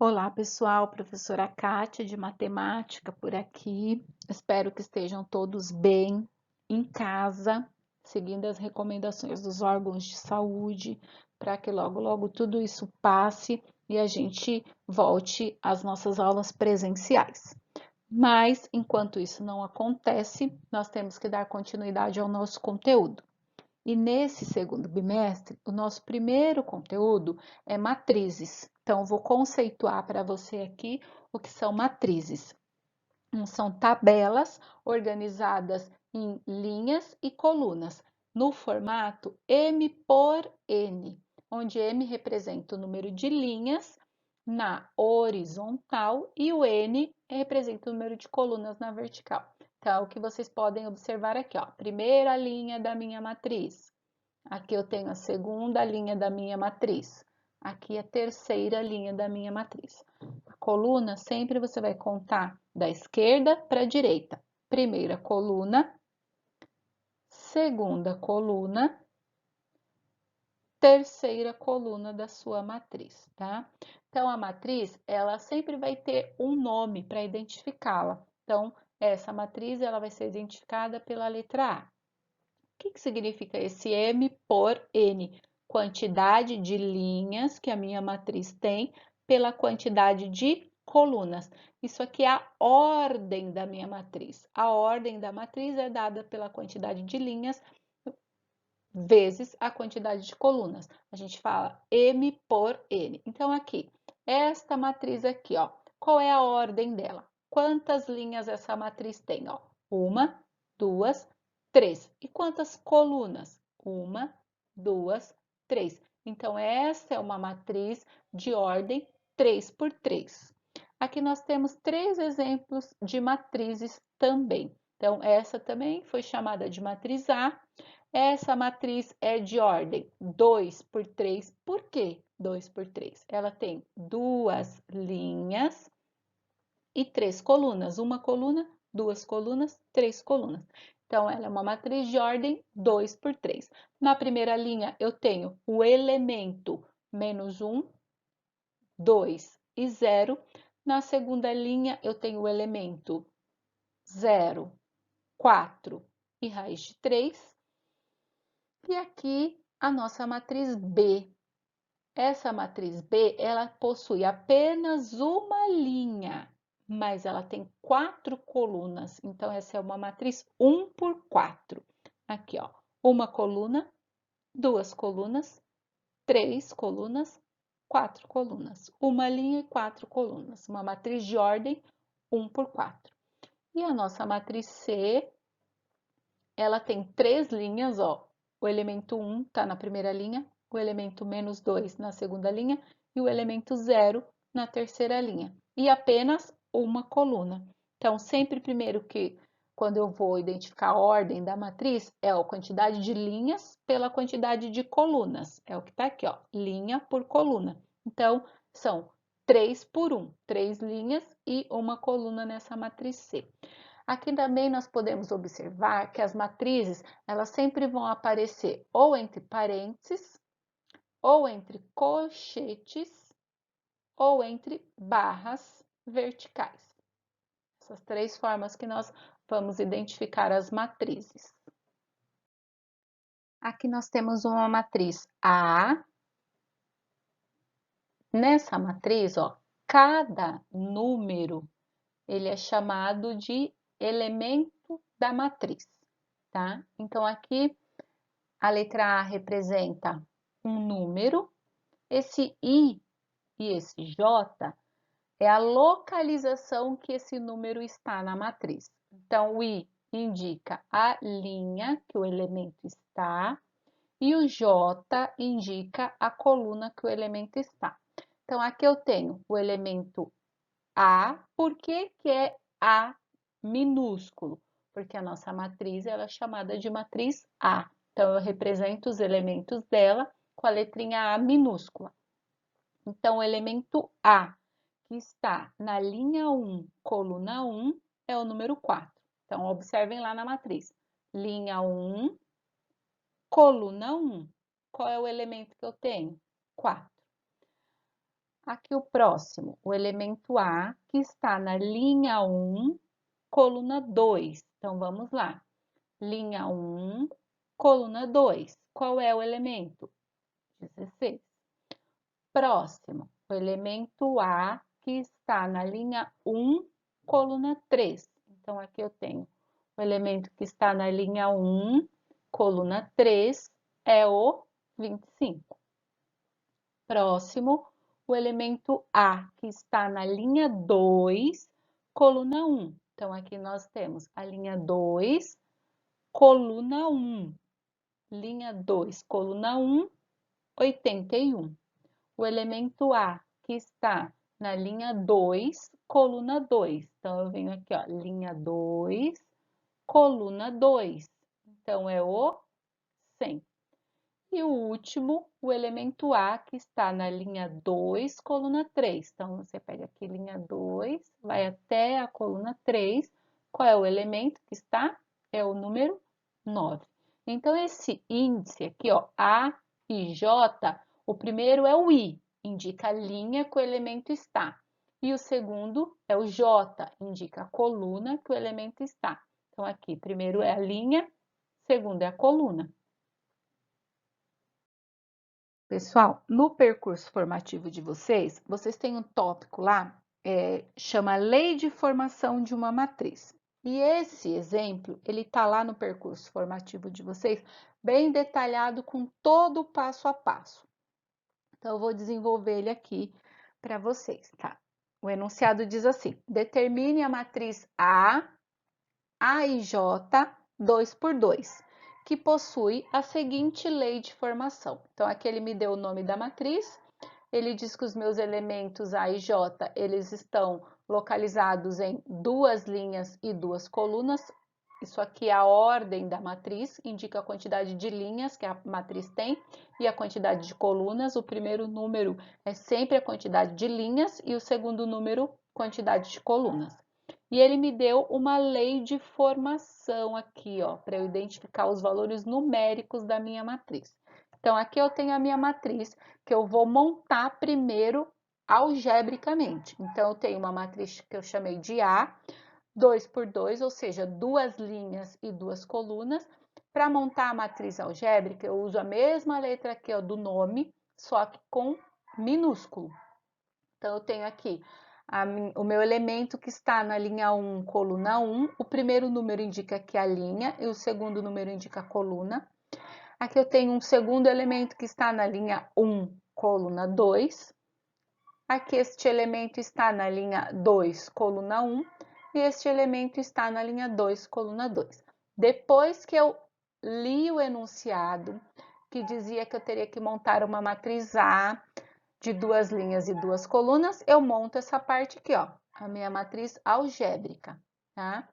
Olá, pessoal, professora Kátia de matemática por aqui. Espero que estejam todos bem em casa, seguindo as recomendações dos órgãos de saúde, para que logo, logo tudo isso passe e a gente volte às nossas aulas presenciais. Mas, enquanto isso não acontece, nós temos que dar continuidade ao nosso conteúdo. E nesse segundo bimestre, o nosso primeiro conteúdo é matrizes. Então, vou conceituar para você aqui o que são matrizes. São tabelas organizadas em linhas e colunas, no formato M por N, onde M representa o número de linhas na horizontal e o N representa o número de colunas na vertical. Então, o que vocês podem observar aqui, ó, primeira linha da minha matriz. Aqui eu tenho a segunda linha da minha matriz. Aqui a terceira linha da minha matriz. A coluna sempre você vai contar da esquerda para a direita. Primeira coluna, segunda coluna, terceira coluna da sua matriz, tá? Então, a matriz, ela sempre vai ter um nome para identificá-la. Então, essa matriz, ela vai ser identificada pela letra A. O que significa esse M por N? Quantidade de linhas que a minha matriz tem pela quantidade de colunas. Isso aqui é a ordem da minha matriz. A ordem da matriz é dada pela quantidade de linhas vezes a quantidade de colunas. A gente fala M por N. Então, aqui, esta matriz aqui, ó, qual é a ordem dela? Quantas linhas essa matriz tem? Ó? Uma, duas, três. E quantas colunas? Uma, duas, três. Então, essa é uma matriz de ordem 3 por 3. Aqui nós temos três exemplos de matrizes também. Então, essa também foi chamada de matriz A. Essa matriz é de ordem 2 por 3. Por quê 2 por 3? Ela tem duas linhas e três colunas. Uma coluna, duas colunas, três colunas. Então, ela é uma matriz de ordem 2 por 3. Na primeira linha, eu tenho o elemento menos 1, 2 e 0. Na segunda linha, eu tenho o elemento 0, 4 e raiz de 3. E aqui a nossa matriz B. Essa matriz B, ela possui apenas uma linha, mas ela tem 4 colunas. Então, essa é uma matriz 1 por 4. Aqui, ó, uma coluna, duas colunas, três colunas, quatro colunas. Uma linha e 4 colunas. Uma matriz de ordem 1 por 4. E a nossa matriz C, ela tem três linhas, ó. O elemento 1 está na primeira linha, o elemento menos 2 na segunda linha e o elemento 0 na terceira linha. E apenas uma coluna. Então, sempre primeiro que, quando eu vou identificar a ordem da matriz, é a quantidade de linhas pela quantidade de colunas. É o que está aqui, ó, linha por coluna. Então, são 3 por 1, 3 linhas e uma coluna nessa matriz C. Aqui também nós podemos observar que as matrizes, elas sempre vão aparecer ou entre parênteses, ou entre colchetes, ou entre barras verticais. Essas três formas que nós vamos identificar as matrizes. Aqui nós temos uma matriz A. Nessa matriz, ó, cada número ele é chamado de elemento da matriz, tá? Então, aqui a letra A representa um número, esse I e esse J é a localização que esse número está na matriz. Então, o I indica a linha que o elemento está e o J indica a coluna que o elemento está. Então, aqui eu tenho o elemento A. Por que que é A minúsculo? Porque a nossa matriz ela é chamada de matriz A. Então, eu represento os elementos dela com a letrinha A minúscula. Então, o elemento A, que está na linha 1, coluna 1, é o número 4. Então, observem lá na matriz. Linha 1, coluna 1. Qual é o elemento que eu tenho? 4. Aqui o próximo, o elemento A, que está na linha 1, coluna 2. Então, vamos lá. Linha 1, coluna 2. Qual é o elemento? 16. Próximo, o elemento A, que está na linha 1, coluna 3. Então, aqui eu tenho o elemento que está na linha 1, coluna 3, é o 25. Próximo, o elemento A, que está na linha 2, coluna 1. Então, aqui nós temos a linha 2, coluna 1. Linha 2, coluna 1, 81. O elemento A, que está na linha 2, coluna 2. Então, eu venho aqui, ó, linha 2, coluna 2. Então, é o 100. E o último, o elemento A, que está na linha 2, coluna 3. Então, você pega aqui linha 2, vai até a coluna 3. Qual é o elemento que está? É o número 9. Então, esse índice aqui, ó, A e J, o primeiro é o I, indica a linha que o elemento está. E o segundo é o J, indica a coluna que o elemento está. Então, aqui, primeiro é a linha, segundo é a coluna. Pessoal, no percurso formativo de vocês, vocês têm um tópico lá, chama Lei de Formação de uma Matriz. E esse exemplo, ele está lá no percurso formativo de vocês, bem detalhado com todo o passo a passo. Então, eu vou desenvolver ele aqui para vocês, tá? O enunciado diz assim: determine a matriz A e J 2 por 2, que possui a seguinte lei de formação. Então, aqui ele me deu o nome da matriz, ele diz que os meus elementos A e J, eles estão localizados em duas linhas e duas colunas. Isso aqui é a ordem da matriz, indica a quantidade de linhas que a matriz tem e a quantidade de colunas. O primeiro número é sempre a quantidade de linhas e o segundo número, quantidade de colunas. E ele me deu uma lei de formação aqui, ó, para eu identificar os valores numéricos da minha matriz. Então, aqui eu tenho a minha matriz, que eu vou montar primeiro algebricamente. Então, eu tenho uma matriz que eu chamei de A, 2 por 2, ou seja, duas linhas e duas colunas. Para montar a matriz algébrica, eu uso a mesma letra aqui, ó, do nome, só que com minúsculo. Então, eu tenho aqui o meu elemento que está na linha 1, coluna 1. O primeiro número indica aqui a linha e o segundo número indica a coluna. Aqui eu tenho um segundo elemento que está na linha 1, coluna 2. Aqui este elemento está na linha 2, coluna 1. E este elemento está na linha 2, coluna 2. Depois que eu li o enunciado, que dizia que eu teria que montar uma matriz A de duas linhas e duas colunas, eu monto essa parte aqui, ó, a minha matriz algébrica, tá?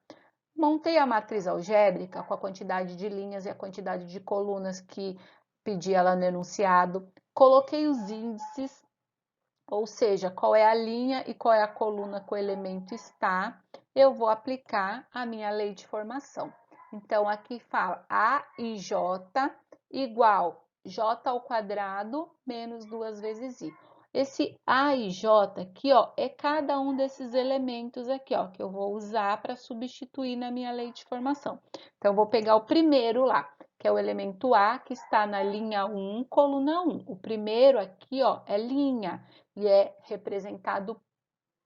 Montei a matriz algébrica com a quantidade de linhas e a quantidade de colunas que pedi ela no enunciado, coloquei os índices, ou seja, qual é a linha e qual é a coluna que o elemento está, eu vou aplicar a minha lei de formação. Então, aqui fala A e J igual J ao quadrado menos 2 vezes I. Esse A e J aqui, ó, é cada um desses elementos aqui, ó, que eu vou usar para substituir na minha lei de formação. Então, eu vou pegar o primeiro lá, que é o elemento A, que está na linha 1, coluna 1. O primeiro aqui, ó, é linha e é representado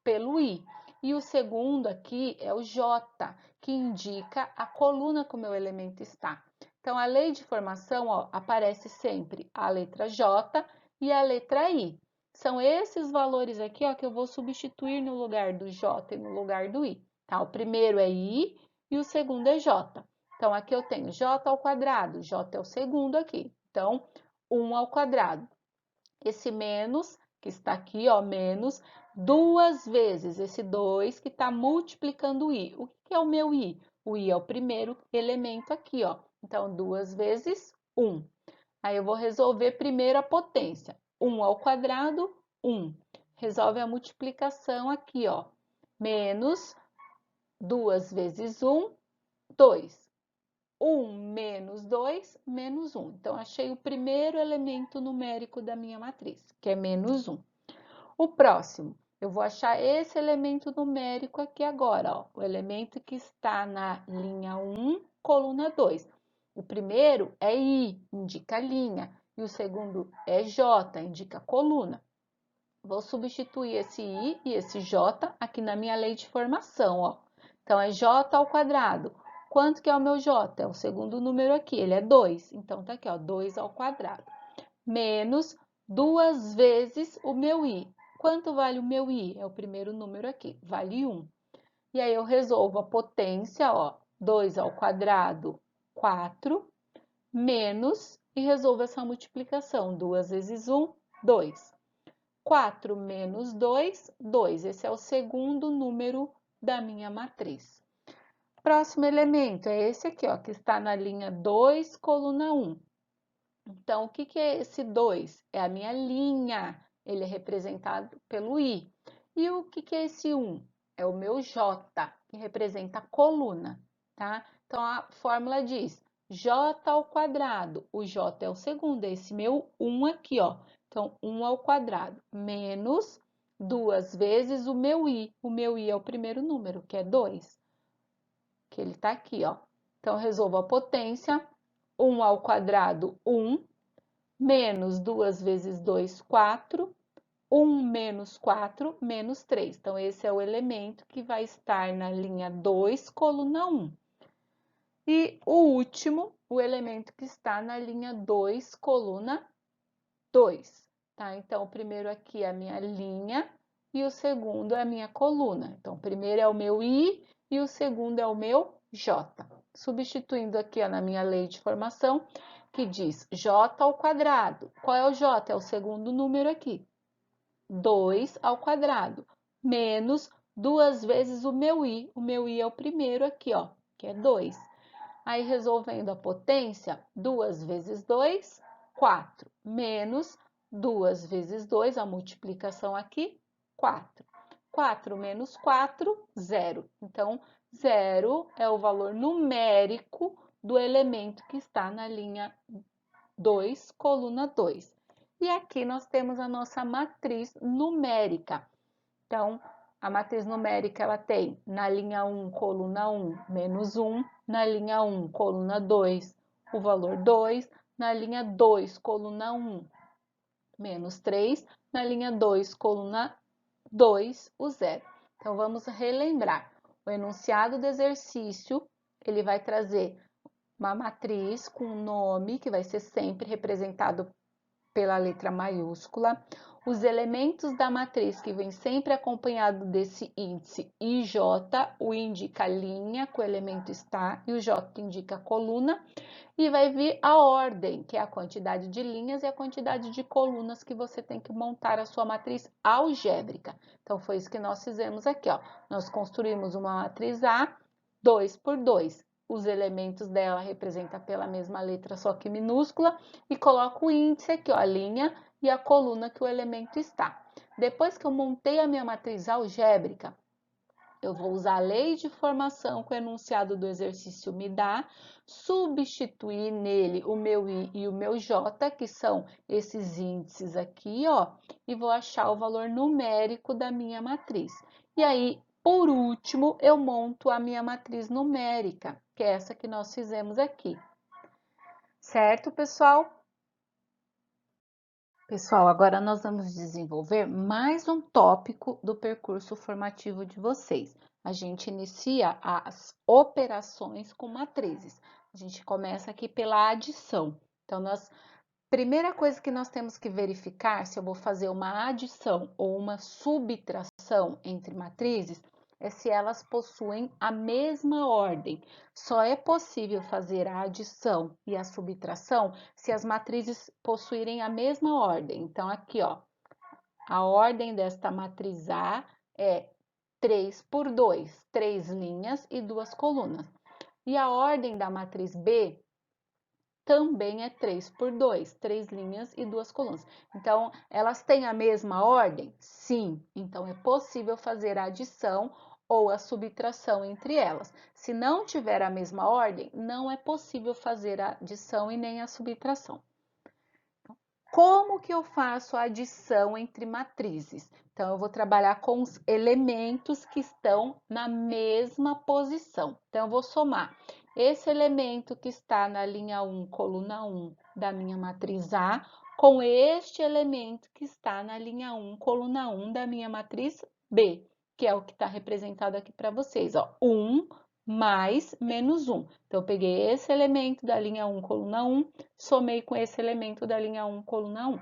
pelo I. E o segundo aqui é o J, que indica a coluna que o meu elemento está. Então, a lei de formação, ó, aparece sempre a letra J e a letra I. São esses valores aqui, ó, que eu vou substituir no lugar do J e no lugar do I. Tá? O primeiro é I e o segundo é J. Então, aqui eu tenho J ao quadrado, J é o segundo aqui. Então, 1 ao quadrado. Esse menos, que está aqui, ó, menos, duas vezes esse 2 que está multiplicando o I. O que é o meu I? O I é o primeiro elemento aqui, ó. Então, 2 vezes 1. Aí, eu vou resolver primeiro a potência. 1 ao quadrado, 1. Resolve a multiplicação aqui, ó. Menos 2 vezes 1, 2. 1 menos 2, menos 1. Então, achei o primeiro elemento numérico da minha matriz, que é menos 1. O próximo, eu vou achar esse elemento numérico aqui agora, ó, o elemento que está na linha 1, coluna 2. O primeiro é I, indica linha, e o segundo é J, indica coluna. Vou substituir esse I e esse J aqui na minha lei de formação, ó. Então, é J ao quadrado. Quanto que é o meu J? É o segundo número aqui, ele é 2. Então, tá aqui, ó, 2 ao quadrado. Menos 2 vezes o meu I. Quanto vale o meu I? É o primeiro número aqui, vale 1. E aí, eu resolvo a potência, ó, 2 ao quadrado, 4, menos, e resolvo essa multiplicação. 2 vezes 1, 2. 4 menos 2, 2. Esse é o segundo número da minha matriz. Próximo elemento é esse aqui, ó, que está na linha 2, coluna 1. Então, o que é esse 2? É a minha linha, ele é representado pelo I. E o que é esse 1? É o meu J, que representa a coluna, tá? Então, a fórmula diz J ao quadrado. O J é o segundo, é esse meu 1 aqui, ó. Então, 1 ao quadrado menos 2 vezes o meu I. O meu I é o primeiro número, que é 2, que ele tá aqui, ó. Então, eu resolvo a potência. 1 ao quadrado, 1. Menos 2 vezes 2, 4. 1 menos 4, menos 3. Então, esse é o elemento que vai estar na linha 2, coluna 1. E o último, o elemento que está na linha 2, coluna 2. Tá? Então, o primeiro aqui é a minha linha e o segundo é a minha coluna. Então, o primeiro é o meu I e o segundo é o meu J. Substituindo aqui ó, na minha lei de formação, que diz J ao quadrado. Qual é o J? É o segundo número aqui. 2 ao quadrado, menos 2 vezes o meu I. O meu I é o primeiro aqui, ó, que é 2. Aí, resolvendo a potência, 2 vezes 2, 4, menos 2 vezes 2, a multiplicação aqui, 4. 4 menos 4, 0. Então, 0 é o valor numérico do elemento que está na linha 2, coluna 2. E aqui nós temos a nossa matriz numérica. Então, a matriz numérica ela tem na linha 1, coluna 1, menos 1, na linha 1, coluna 2, o valor 2, na linha 2, coluna 1, menos 3, na linha 2, coluna 2, o 0. Então, vamos relembrar. O enunciado do exercício, ele vai trazer uma matriz com um nome, que vai ser sempre representado pela letra maiúscula. Os elementos da matriz que vem sempre acompanhado desse índice IJ, o I indica a linha que o elemento está e o J indica a coluna. E vai vir a ordem, que é a quantidade de linhas e a quantidade de colunas que você tem que montar a sua matriz algébrica. Então, foi isso que nós fizemos aqui, ó. Nós construímos uma matriz A, 2 por 2. Os elementos dela representam pela mesma letra, só que minúscula, e coloco o índice aqui, ó, a linha e a coluna que o elemento está. Depois que eu montei a minha matriz algébrica, eu vou usar a lei de formação que o enunciado do exercício me dá, substituir nele o meu I e o meu J, que são esses índices aqui, ó, e vou achar o valor numérico da minha matriz. E aí, por último, eu monto a minha matriz numérica, que é essa que nós fizemos aqui. Certo, pessoal? Pessoal, agora nós vamos desenvolver mais um tópico do percurso formativo de vocês. A gente inicia as operações com matrizes. A gente começa aqui pela adição. Então, primeira coisa que nós temos que verificar se eu vou fazer uma adição ou uma subtração entre matrizes é se elas possuem a mesma ordem. Só é possível fazer a adição e a subtração se as matrizes possuírem a mesma ordem. Então, aqui, ó, a ordem desta matriz A é 3 por 2, 3 linhas e 2 colunas. E a ordem da matriz B também é 3 por 2, 3 linhas e 2 colunas. Então, elas têm a mesma ordem? Sim. Então, é possível fazer a adição ou a subtração entre elas. Se não tiver a mesma ordem, não é possível fazer a adição e nem a subtração. Como que eu faço a adição entre matrizes? Então, Então, eu vou trabalhar com os elementos que estão na mesma posição. Então, eu vou somar esse elemento que está na linha 1, coluna 1 da minha matriz A, com este elemento que está na linha 1, coluna 1 da minha matriz B, que é o que está representado aqui para vocês, ó, 1 mais menos 1. Então, eu peguei esse elemento da linha 1, coluna 1, somei com esse elemento da linha 1, coluna 1.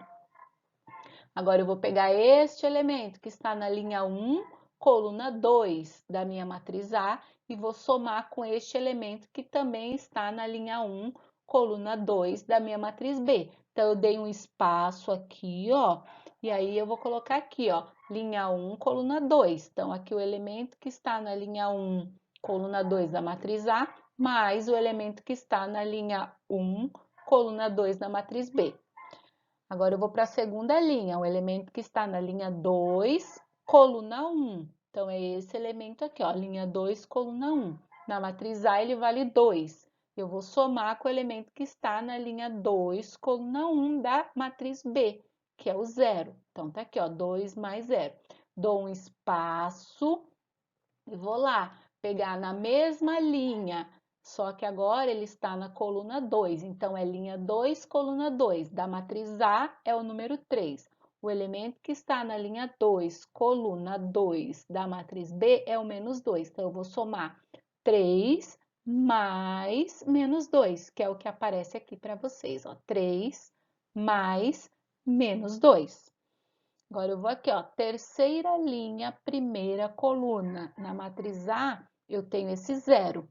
Agora, eu vou pegar este elemento que está na linha 1, coluna 2 da minha matriz A e vou somar com este elemento que também está na linha 1, coluna 2 da minha matriz B. Então, eu dei um espaço aqui, ó, e aí eu vou colocar aqui, ó, linha 1, coluna 2. Então, aqui o elemento que está na linha 1, coluna 2 da matriz A, mais o elemento que está na linha 1, coluna 2 da matriz B. Agora, eu vou para a segunda linha, o elemento que está na linha 2, coluna 1. Então, é esse elemento aqui, ó, linha 2, coluna 1. Na matriz A, ele vale 2. Eu vou somar com o elemento que está na linha 2, coluna 1 da matriz B, que é o 0. Então, tá aqui, ó, 2 mais 0. Dou um espaço e vou lá pegar na mesma linha, só que agora ele está na coluna 2, então é linha 2, coluna 2. Da matriz A é o número 3. O elemento que está na linha 2, coluna 2 da matriz B é o menos 2. Então, eu vou somar 3 mais menos 2, que é o que aparece aqui para vocês, ó. 3 mais menos 2. Agora, eu vou aqui, ó, terceira linha, primeira coluna. Na matriz A, eu tenho esse 0.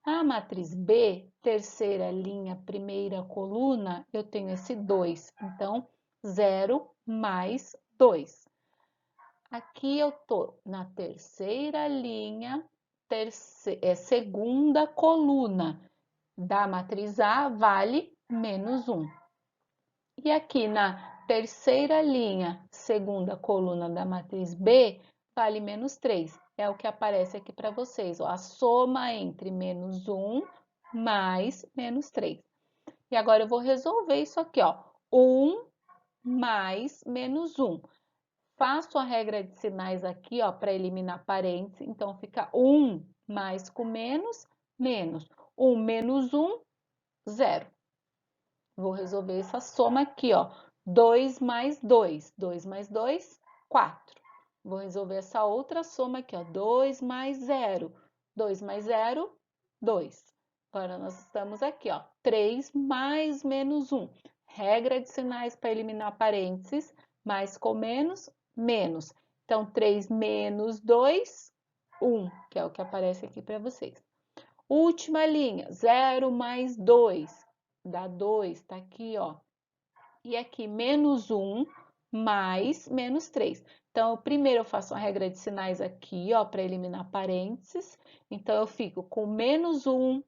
Na matriz B, terceira linha, primeira coluna, eu tenho esse 2. Então, 0 mais 2. Aqui eu tô na terceira linha, segunda coluna. Da matriz A, vale menos 1. E aqui na terceira linha, segunda coluna da matriz B, vale menos 3. É o que aparece aqui para vocês, ó, a soma entre menos 1 mais menos 3. E agora eu vou resolver isso aqui, ó, 1 mais menos 1. Faço a regra de sinais aqui, ó, para eliminar parênteses. Então, fica 1 mais com menos, menos. 1 menos 1, 0. Vou resolver essa soma aqui, ó. 2 mais 2. 2 mais 2, 4. Vou resolver essa outra soma aqui, ó. 2 mais 0. 2 mais 0, 2. Agora, nós estamos aqui, ó. 3 mais menos 1. Regra de sinais para eliminar parênteses. Mais com menos, menos. Então, 3 menos 2, 1, que é o que aparece aqui para vocês. Última linha, 0 mais 2. Dá 2, tá aqui, ó. E aqui, menos 1 mais menos 3. Então, primeiro eu faço a regra de sinais aqui, ó, para eliminar parênteses. Então, eu fico com menos 1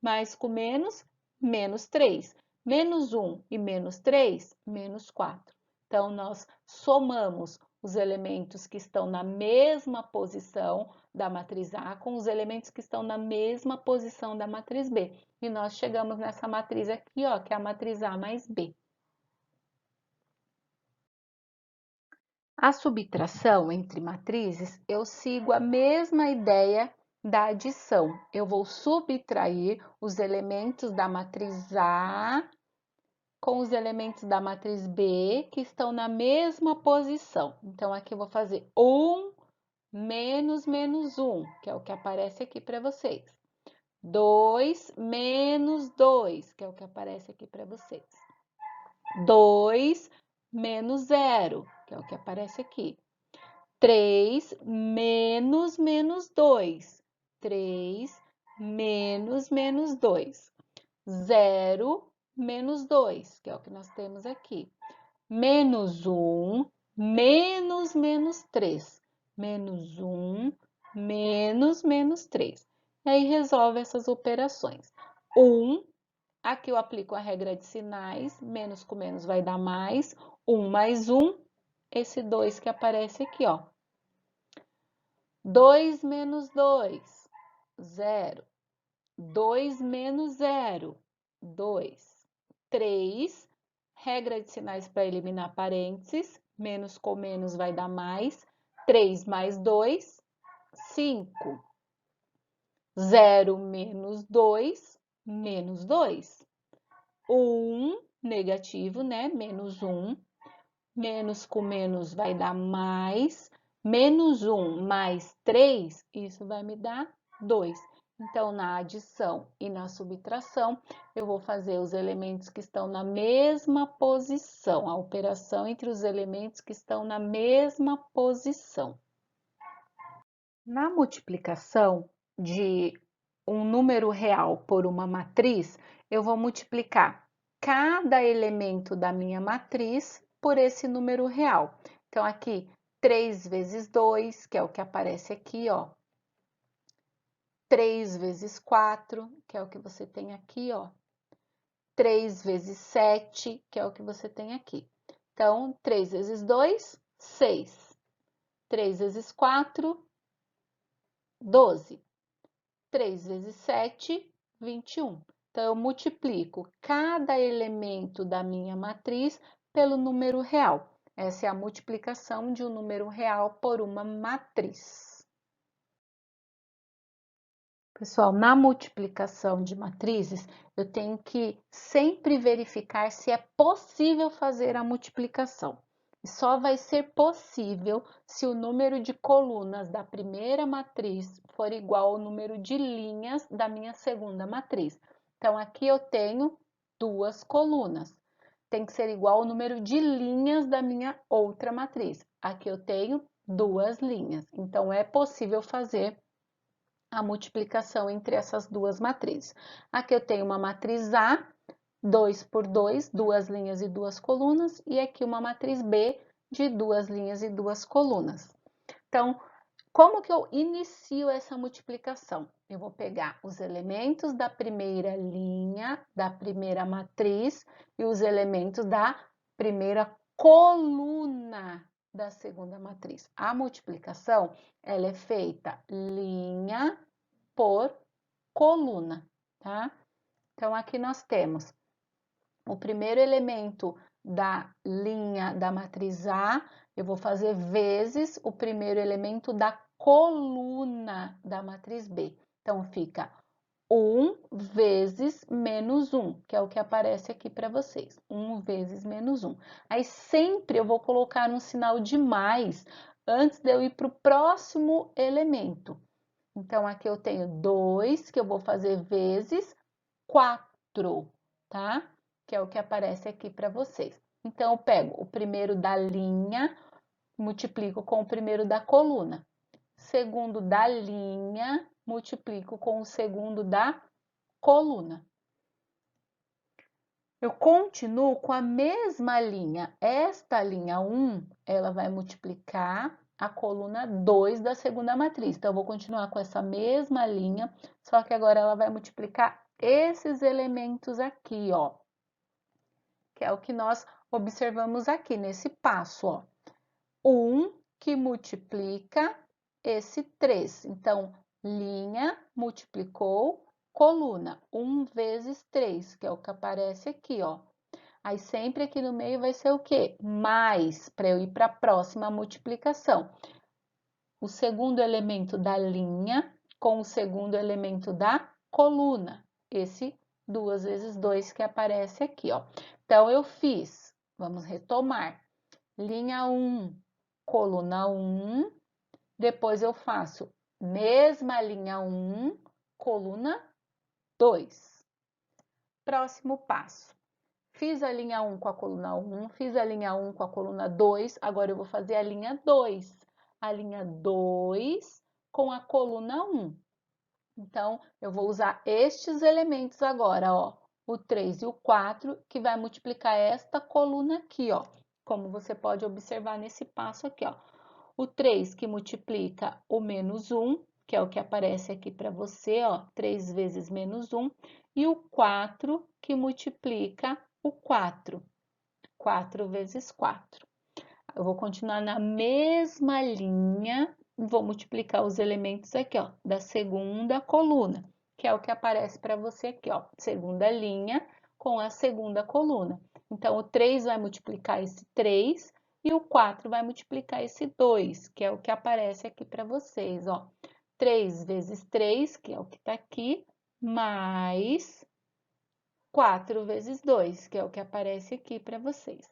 mais com menos, menos 3. Menos 1 e menos 3, menos 4. Então, nós somamos os elementos que estão na mesma posição da matriz A com os elementos que estão na mesma posição da matriz B. E nós chegamos nessa matriz aqui, ó, que é a matriz A mais B. A subtração entre matrizes, eu sigo a mesma ideia da adição. Eu vou subtrair os elementos da matriz A com os elementos da matriz B que estão na mesma posição. Então, aqui eu vou fazer 1 menos menos 1, que é o que aparece aqui para vocês. 2 menos 2, que é o que aparece aqui para vocês. 2 menos 0, que é o que aparece aqui. 3 menos menos 2. 3 menos menos 2. 0 menos 2, que é o que nós temos aqui. Menos 1, menos menos 3. Menos 1, menos menos 3. E aí, resolve essas operações. 1, aqui eu aplico a regra de sinais, menos com menos vai dar mais. 1 mais 1, esse 2 que aparece aqui, ó. 2 menos 2, 0. 2 menos 0, 2. 3, regra de sinais para eliminar parênteses, menos com menos vai dar mais. 3 mais 2, 5. 0 menos 2, menos 2. 1, negativo, né? Menos 1. Menos com menos vai dar mais. Menos 1 mais 3, isso vai me dar 2. Então, na adição e na subtração, eu vou fazer os elementos que estão na mesma posição, a operação entre os elementos que estão na mesma posição. Na multiplicação de um número real por uma matriz, eu vou multiplicar cada elemento da minha matriz por esse número real. Então, aqui, 3 vezes 2, que é o que aparece aqui, ó. 3 vezes 4, que é o que você tem aqui, ó. 3 vezes 7, que é o que você tem aqui. Então, 3 vezes 2, 6. 3 vezes 4, 12. 3 vezes 7, 21. Então, eu multiplico cada elemento da minha matriz pelo número real. Essa é a multiplicação de um número real por uma matriz. Pessoal, na multiplicação de matrizes, eu tenho que sempre verificar se é possível fazer a multiplicação. Só vai ser possível se o número de colunas da primeira matriz for igual ao número de linhas da minha segunda matriz. Então, aqui eu tenho 2 colunas. Tem que ser igual ao número de linhas da minha outra matriz. Aqui eu tenho 2 linhas. Então, é possível fazer a multiplicação entre essas duas matrizes. Aqui eu tenho uma matriz A, 2 por 2, 2 linhas e 2 colunas, e aqui uma matriz B de 2 linhas e 2 colunas. Então, como que eu inicio essa multiplicação? Eu vou pegar os elementos da primeira linha, da primeira matriz, e os elementos da primeira coluna da segunda matriz. A multiplicação, ela é feita linha por coluna, tá? Então, aqui nós temos o primeiro elemento da linha da matriz A, eu vou fazer vezes o primeiro elemento da coluna da matriz B. Então, fica 1 vezes menos 1, que é o que aparece aqui para vocês. 1 vezes menos 1. Aí, sempre eu vou colocar um sinal de mais antes de eu ir para o próximo elemento. Então, aqui eu tenho 2, que eu vou fazer vezes 4, tá? Que é o que aparece aqui para vocês. Então, eu pego o primeiro da linha, multiplico com o primeiro da coluna. Segundo da linha, multiplico com o segundo da coluna. Eu continuo com a mesma linha. Esta linha 1, ela vai multiplicar a coluna 2 da segunda matriz. Então, eu vou continuar com essa mesma linha, só que agora ela vai multiplicar esses elementos aqui, ó. Que é o que nós observamos aqui nesse passo, ó. 1 que multiplica esse 3. Então, linha multiplicou coluna. 1 vezes 3, que é o que aparece aqui, ó. Aí, sempre aqui no meio vai ser o quê? Mais, para eu ir para a próxima multiplicação. O segundo elemento da linha com o segundo elemento da coluna. Esse 2 vezes 2 que aparece aqui, ó. Então, eu fiz, vamos retomar. Linha 1, coluna 1. Depois, eu faço mesma linha 1, coluna 2. Próximo passo. Fiz a linha 1 com a coluna 1, fiz a linha 1 com a coluna 2, agora eu vou fazer a linha 2. A linha 2 com a coluna 1. Então, eu vou usar estes elementos agora, ó. O 3 e o 4, que vai multiplicar esta coluna aqui, ó. Como você pode observar nesse passo aqui, ó. O 3 que multiplica o menos 1, que é o que aparece aqui para você, ó. 3 vezes menos 1. E o 4 que multiplica o 4. 4 vezes 4. Eu vou continuar na mesma linha, vou multiplicar os elementos aqui, ó, da segunda coluna, que é o que aparece para você aqui, ó, segunda linha com a segunda coluna. Então, o 3 vai multiplicar esse 3 e o 4 vai multiplicar esse 2, que é o que aparece aqui para vocês, ó. 3 vezes 3, que é o que está aqui, mais 4 vezes 2, que é o que aparece aqui para vocês.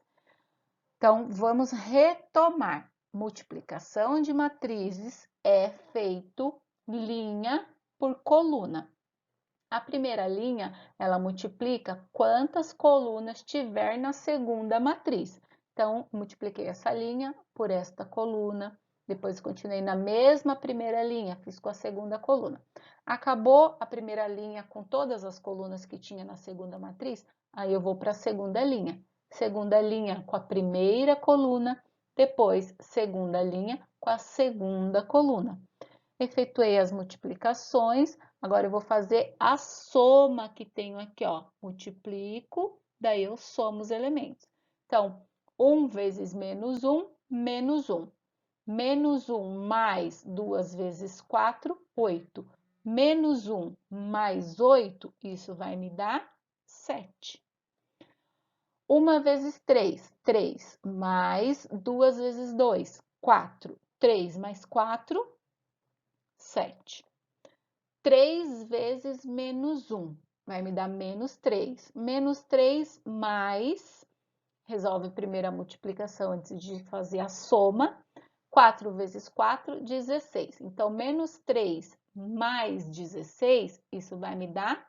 Então, vamos retomar. Multiplicação de matrizes é feito linha por coluna. A primeira linha, ela multiplica quantas colunas tiver na segunda matriz. Então, multipliquei essa linha por esta coluna, depois continuei na mesma primeira linha, fiz com a segunda coluna. Acabou a primeira linha com todas as colunas que tinha na segunda matriz, aí eu vou para a segunda linha. Segunda linha com a primeira coluna, depois segunda linha com a segunda coluna. Efetuei as multiplicações, agora eu vou fazer a soma que tenho aqui, ó. Multiplico, daí eu somo os elementos. Então, 1 vezes menos 1, menos 1. Menos 1 mais 2 vezes 4, 8. Menos 1 mais 8, isso vai me dar 7. 1 vezes 3, 3. Mais 2 vezes 2, 4. 3 mais 4, 7. 3 vezes menos 1 vai me dar menos 3. Menos 3 mais, resolve primeiro a multiplicação antes de fazer a soma. 4 vezes 4, 16. Então, menos 3 mais 16, isso vai me dar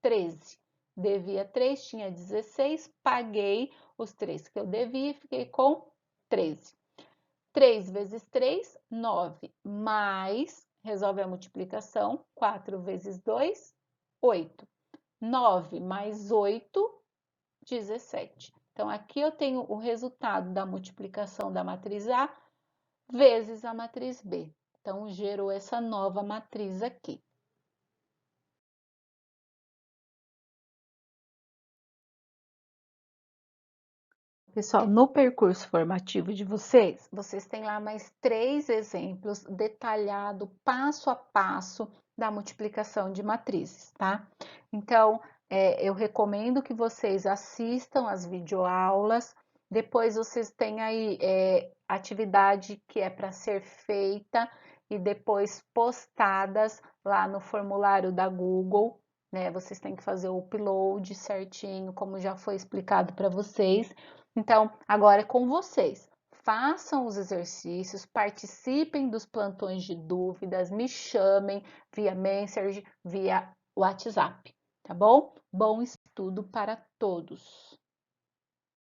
13. Devia 3, tinha 16, paguei os 3 que eu devia e fiquei com 13. 3 vezes 3, 9, mais, resolve a multiplicação, 4 vezes 2, 8. 9 mais 8, 17. Então, aqui eu tenho o resultado da multiplicação da matriz A vezes a matriz B. Então, gerou essa nova matriz aqui. Pessoal, no percurso formativo de vocês, vocês têm lá mais 3 exemplos detalhado passo a passo da multiplicação de matrizes, tá? Então, eu recomendo que vocês assistam as videoaulas, depois vocês têm aí atividade que é para ser feita e depois postadas lá no formulário da Google, né? Vocês têm que fazer o upload certinho, como já foi explicado para vocês. Então, agora é com vocês. Façam os exercícios, participem dos plantões de dúvidas, me chamem via Messenger, via WhatsApp, tá bom? Bom estudo para todos!